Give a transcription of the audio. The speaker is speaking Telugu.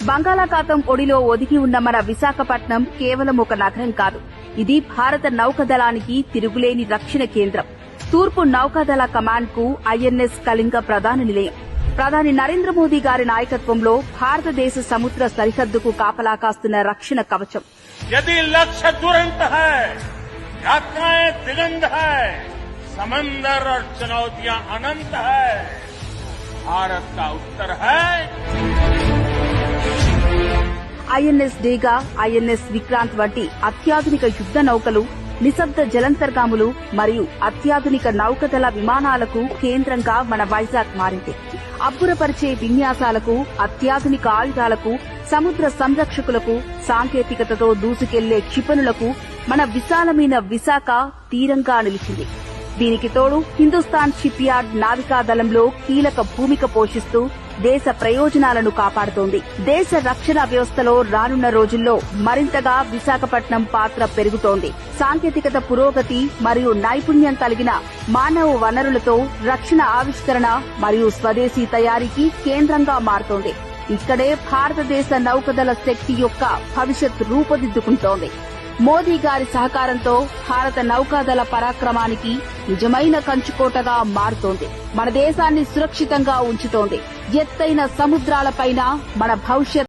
బంగాళాఖాతం ఒడిలో ఒదిగి ఉన్న మన విశాఖపట్నం కేవలం ఒక నగరం కాదు. ఇది భారత నౌకాదళానికి తిరుగులేని రక్షణ కేంద్రం. తూర్పు నౌకాదళ కమాండ్ కు ఐఎన్ఎస్ కళింగ ప్రధాన నిలయం. ప్రధాని నరేంద్ర మోదీ గారి నాయకత్వంలో భారతదేశ సముద్ర సరిహద్దుకు కాపలా కాస్తున్న రక్షణ కవచం. यदि लक्ष्य दुरंत है, यात्राएं दिगंत है, समंदर और चुनौतियां अनंत है, भारत का उत्तर है ఐఎన్ఎస్ డేగా, ఐఎన్ఎస్ విక్రాంత్ వంటి అత్యాధునిక యుద్ద నౌకలు, నిశ్శబ్ద జలంతర్గాములు మరియు అత్యాధునిక నౌకాదళ విమానాలకు కేంద్రంగా మన వైజాగ్ మారింది. అబ్బురపరిచే విన్యాసాలకు, అత్యాధునిక ఆయుధాలకు, సముద్ర సంరక్షకులకు, సాంకేతికతతో దూసుకెళ్లే క్షిపణులకు మన విశాలమైన విశాఖ తీరంగా నిలిచింది. దీనికి తోడు హిందుస్థాన్ షిప్ యార్డ్ నావికాదళంలో కీలక భూమిక పోషిస్తూ దేశ ప్రయోజనాలను కాపాడుతోంది. దేశ రక్షణ వ్యవస్థలో రానున్న రోజుల్లో మరింతగా విశాఖపట్నం పాత్ర పెరుగుతోంది. సాంకేతికత పురోగతి మరియు నైపుణ్యం కలిగిన మానవ వనరులతో రక్షణ ఆవిష్కరణ మరియు స్వదేశీ తయారీకి కేంద్రంగా మారుతోంది. ఇక్కడే భారతదేశ నౌకాదళ శక్తి యొక్క భవిష్యత్ రూపుదిద్దుకుంటోంది. మోదీ గారి సహకారంతో భారత నౌకాదళ పరాక్రమానికి నిజమైన కంచుకోటగా మారుతోంది. మన దేశాన్ని సురక్షితంగా ఉంచుతోంది. ఎత్తైన సముద్రాలపైన మన భవిష్యత్